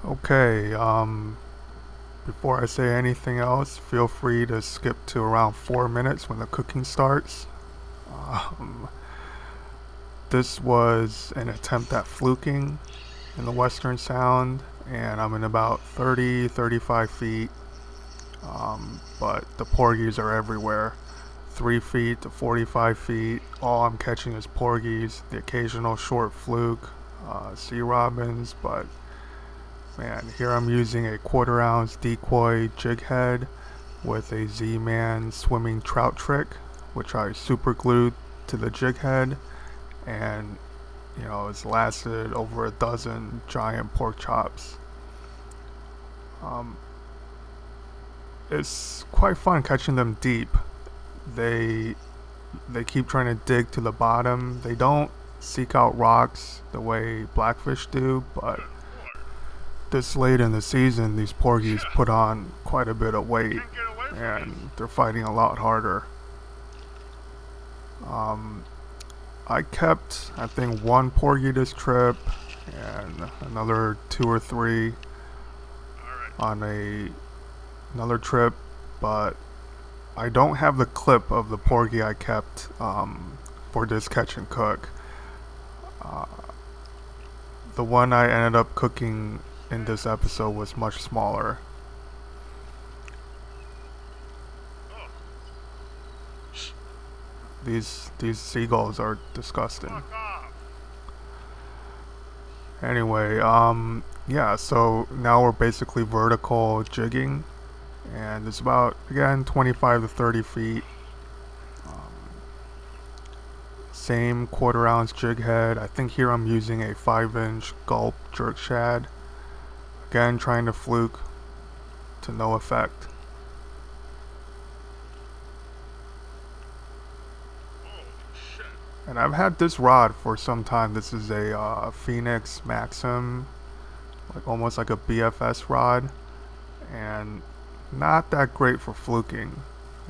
Okay, before I say anything else, feel free to skip to around 4 minutes when the cooking starts. Um, this was an attempt at fluking in the Western Sound, and I'm in about 30, 35 feet, but the porgies are everywhere. 3 feet to 45 feet, all I'm catching is porgies, the occasional short fluke, sea robins, but man, here I'm using a quarter-ounce decoy jig head with a Z-Man swimming trout trick, which I super glued to the jig head, and it's lasted over a dozen giant pork chops. Um, it's quite fun catching them deep. They they keep trying to dig to the bottom. They don't seek out rocks the way blackfish do, but this late in the season, these porgies put on quite a bit of weight, and they're fighting a lot harder. Um, I kept, I think, one porgy this trip, and another two or three on another trip, but I don't have the clip of the porgy I kept for this catch and cook. Uh, the one I ended up cooking in this episode was much smaller. These seagulls are disgusting. Anyway, yeah, so now we're basically vertical jigging, and it's about, again, 25 to 30 feet. Um, Same quarter-ounce jig head. I think here I'm using a 5-inch gulp jerk shad. Again, trying to fluke to no effect. And I've had this rod for some time. This is a Phoenix Maxim, like almost like a BFS rod, and not that great for fluking.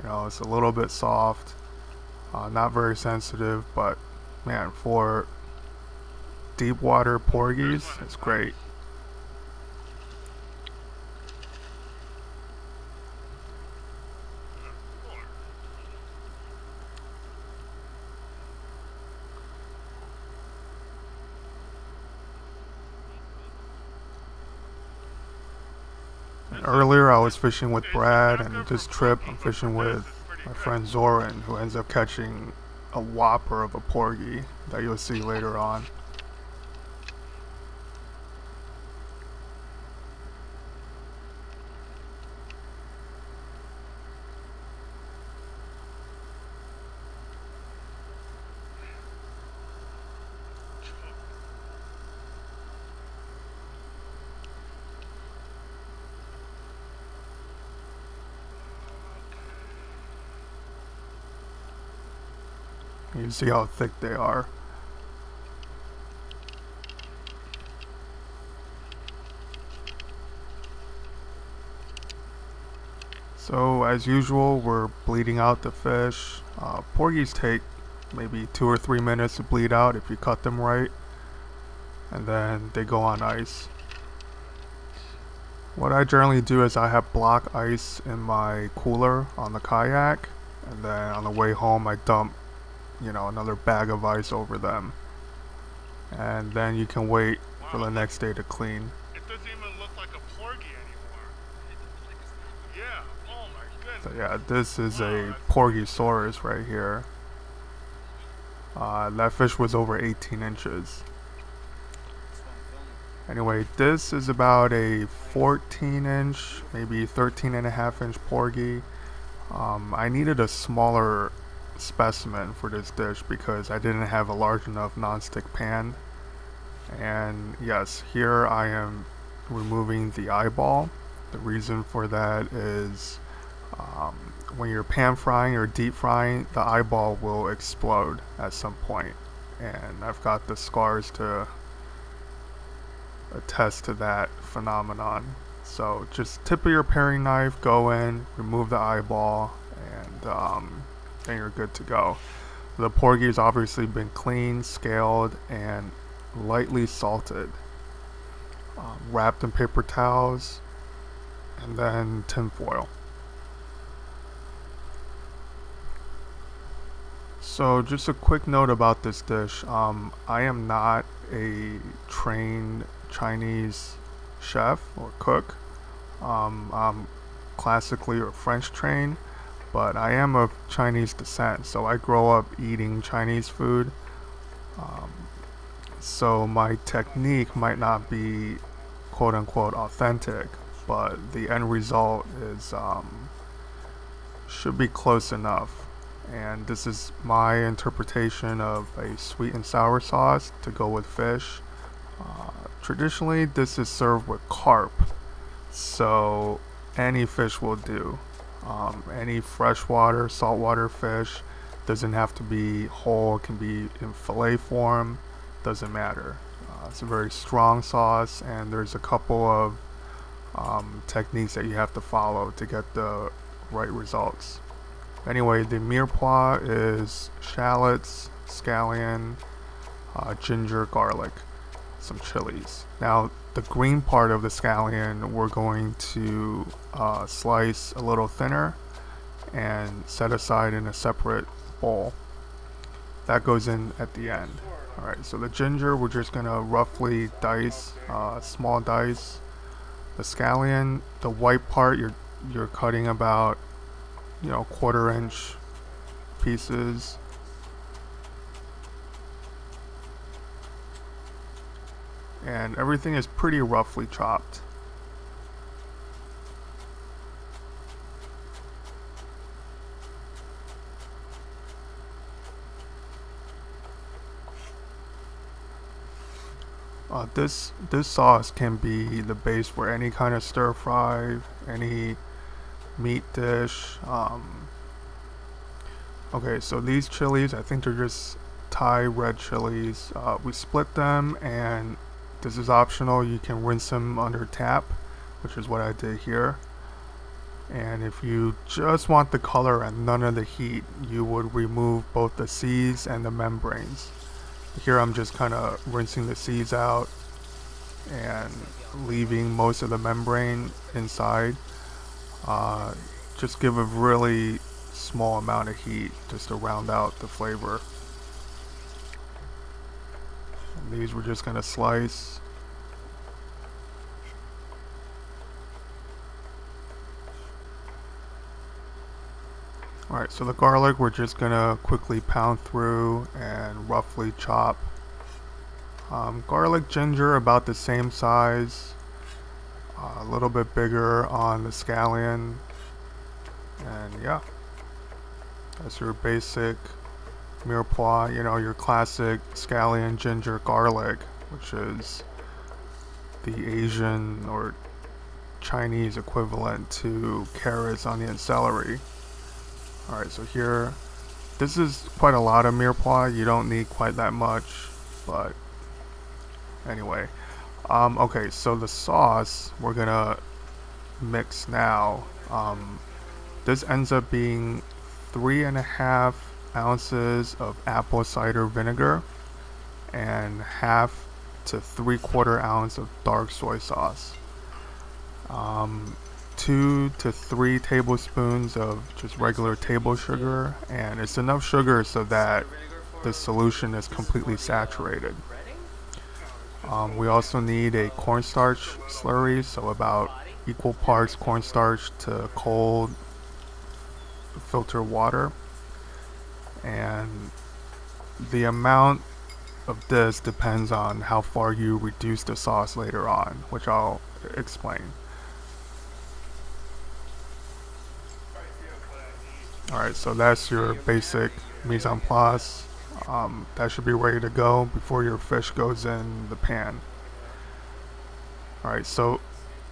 It's a little bit soft, not very sensitive, but man, for deep water porgies, it's great. And earlier I was fishing with Brad, and this trip I'm fishing with my friend Zoran, who ends up catching a whopper of a porgy that you'll see later on. You see how thick they are. So as usual, we're bleeding out the fish. Porgies take maybe 2 or 3 minutes to bleed out if you cut them right, and then they go on ice. What I generally do is I have block ice in my cooler on the kayak, and then on the way home I dump, another bag of ice over them, and then you can wait for the next day to clean. It doesn't even look like a porgy anymore. Yeah. Oh my So goodness. yeah, this is Wow, a that's Porgysaurus right here. That fish was over 18 inches. Anyway, this is about a 14 inch, maybe 13 and a half inch porgy. I needed a smaller specimen for this dish because I didn't have a large enough non-stick pan. And yes, here I am removing the eyeball. The reason for that is um, when you're pan frying or deep frying, the eyeball will explode at some point. And I've got the scars to attest to that phenomenon. So just tip of your paring knife, go in, remove the eyeball, and then you're good to go. The porgy's obviously been cleaned, scaled, and lightly salted. wrapped in paper towels, and then tin foil. So just a quick note about this dish. I am not a trained Chinese chef or cook. I'm classically or French trained, but I am of Chinese descent, so I grow up eating Chinese food. Um, so my technique might not be quote unquote authentic, but the end result is should be close enough. And this is my interpretation of a sweet and sour sauce to go with fish. Traditionally, this is served with carp, so any fish will do. Any freshwater, saltwater fish doesn't have to be whole, it can be in fillet form, doesn't matter. It's a very strong sauce, and there's a couple of techniques that you have to follow to get the right results. Anyway, the mirepoix is shallots, scallion, ginger, garlic, some chilies. Now, the green part of the scallion we're going to slice a little thinner and set aside in a separate bowl. That goes in at the end. Alright, so the ginger we're just going to roughly dice, small dice. The scallion, the white part, you're cutting about 1/4 inch pieces. And everything is pretty roughly chopped. This sauce can be the base for any kind of stir fry, any meat dish. Okay, so these chilies, I think they're just Thai red chilies. We split them, and this is optional. You can rinse them under tap, which is what I did here. And if you just want the color and none of the heat, you would remove both the seeds and the membranes. Here I'm just kind of rinsing the seeds out and leaving most of the membrane inside. Just give a really small amount of heat just to round out the flavor. And these we're just going to slice. Alright, so the garlic we're just going to quickly pound through and roughly chop. Garlic, ginger about the same size. A little bit bigger on the scallion. And yeah, that's your basic mirepoix, your classic scallion, ginger, garlic, which is the Asian or Chinese equivalent to carrots, onion, celery. Alright, so here, this is quite a lot of mirepoix. You don't need quite that much, but anyway. Okay, so the sauce we're gonna mix now. This ends up being 3.5 ounces of apple cider vinegar and 1/2 to 3/4 ounce of dark soy sauce. 2 to 3 tablespoons of just regular table sugar, and it's enough sugar so that the solution is completely saturated. We also need a cornstarch slurry, so about equal parts cornstarch to cold filter water. And the amount of this depends on how far you reduce the sauce later on, which I'll explain. Alright, so that's your basic mise en place. That should be ready to go before your fish goes in the pan. Alright, so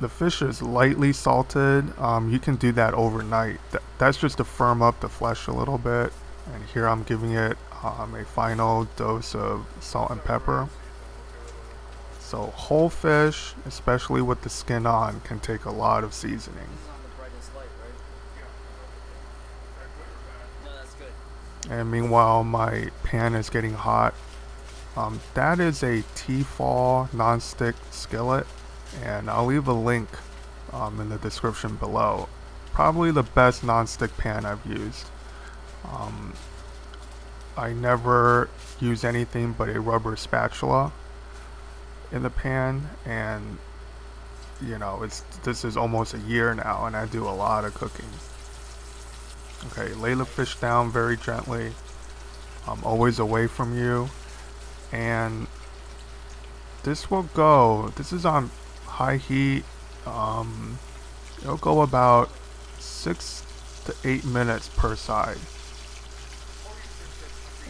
the fish is lightly salted. You can do that overnight. That's just to firm up the flesh a little bit. And here I'm giving it a final dose of salt and pepper. So whole fish, especially with the skin on, can take a lot of seasoning. And meanwhile, my pan is getting hot. That is a Tefal non-stick skillet. and I'll leave a link in the description below. Probably the best non-stick pan I've used. I never use anything but a rubber spatula in the pan, and this is almost a year now, and I do a lot of cooking. Okay, lay the fish down very gently, always away from you, and this is on high heat. It'll go about 6 to 8 minutes per side.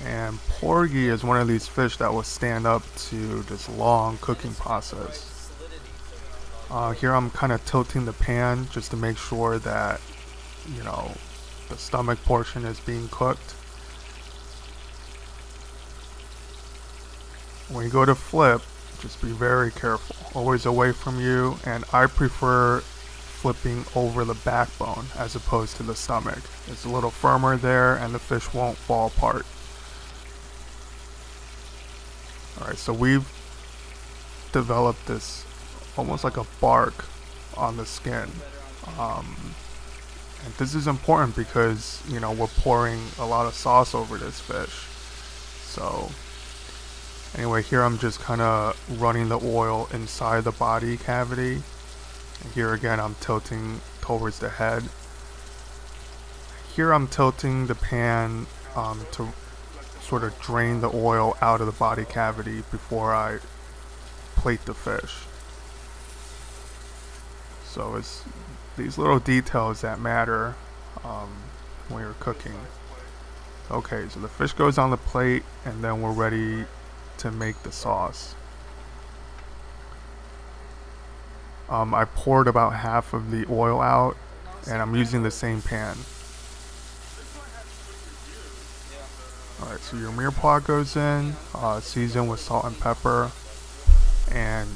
And porgy is one of these fish that will stand up to this long cooking process. Here I'm kind of tilting the pan just to make sure that, the stomach portion is being cooked. When you go to flip, just be very careful. Always away from you, and I prefer flipping over the backbone as opposed to the stomach. It's a little firmer there and the fish won't fall apart. Alright, so we've developed this almost like a bark on the skin. And this is important because, we're pouring a lot of sauce over this fish. So anyway, here I'm just kind of running the oil inside the body cavity. And here again, I'm tilting towards the head. Here I'm tilting the pan to sort of drain the oil out of the body cavity before I plate the fish. So it's these little details that matter when you're cooking. Okay, so the fish goes on the plate, and then we're ready to make the sauce. I poured about half of the oil out, and I'm using the same pan. Alright, so your mirepoix goes in, seasoned with salt and pepper, and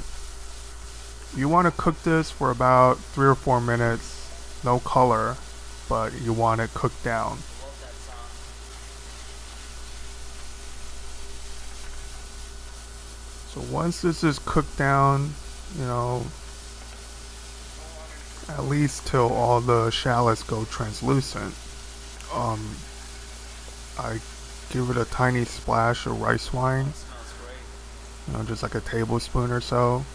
you want to cook this for about 3 or 4 minutes, no color, but you want it cooked down. So once this is cooked down, at least till all the shallots go translucent, I give it a tiny splash of rice wine, just like a tablespoon or so.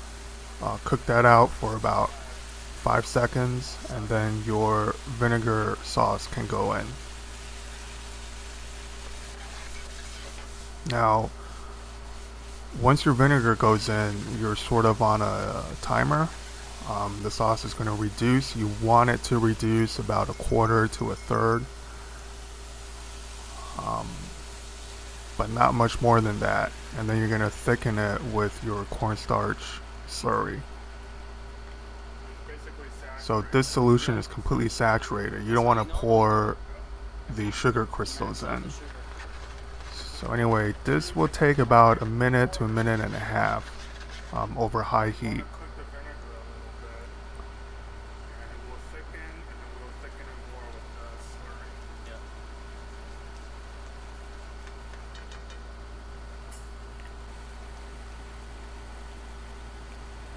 Cook that out for about 5 seconds, and then your vinegar sauce can go in. Now, once your vinegar goes in, you're sort of on a timer. The sauce is going to reduce. You want it to reduce about 1/4 to 1/3. But not much more than that. And then you're going to thicken it with your cornstarch slurry. So this solution is completely saturated. You don't want to pour the sugar crystals in. So anyway, this will take about 1 minute to 1.5 minutes over high heat.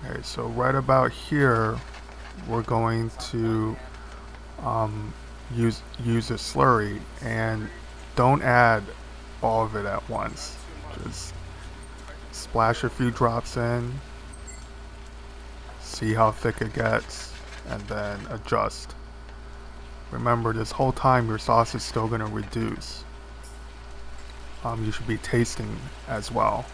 Okay, so right about here, we're going to use a slurry, and don't add all of it at once. Just splash a few drops in, see how thick it gets, and then adjust. Remember, this whole time your sauce is still going to reduce. You should be tasting as well.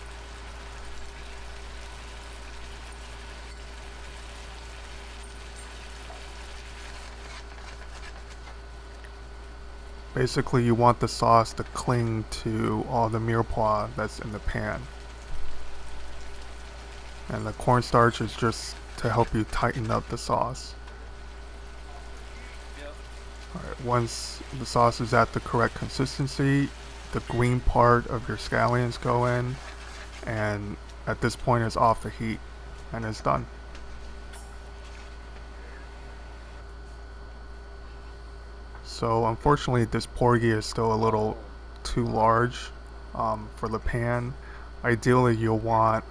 Basically, you want the sauce to cling to all the mirepoix that's in the pan. And the cornstarch is just to help you tighten up the sauce. Alright, once the sauce is at the correct consistency, the green part of your scallions go in, and at this point it's off the heat, and it's done. So unfortunately, this porgy is still a little too large for the pan. Ideally, you'll want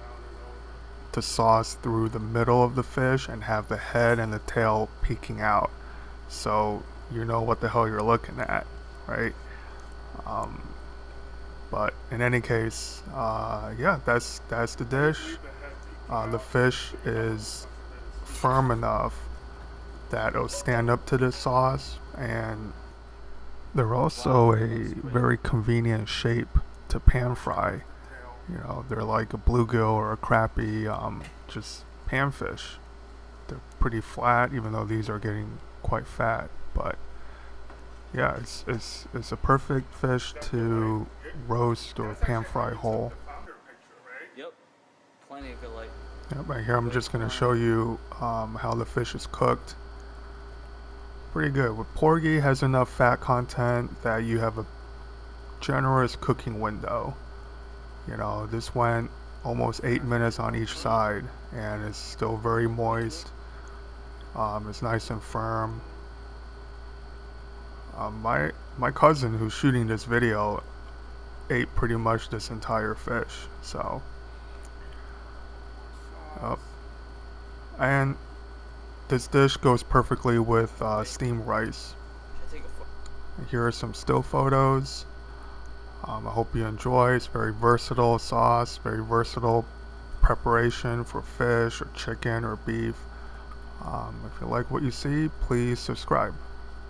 the sauce through the middle of the fish and have the head and the tail peeking out, so you know what the hell you're looking at, right? But in any case, yeah, that's the dish. The fish is firm enough that it'll stand up to the sauce, and they're also a very convenient shape to pan fry. You know, they're like a bluegill or a crappie, just pan fish. They're pretty flat, even though these are getting quite fat. But yeah, it's a perfect fish to roast or pan fry whole. Yep. Plenty of good light. Yep, right here I'm just gonna show you how the fish is cooked. Pretty good. With porgy, has enough fat content that you have a generous cooking window. You know, this went almost 8 minutes on each side, and it's still very moist. It's nice and firm. My cousin who's shooting this video ate pretty much this entire fish, so and this dish goes perfectly with steamed rice. Here are some still photos. I hope you enjoy. It's very versatile sauce, very versatile preparation for fish or chicken or beef. If you like what you see, please subscribe.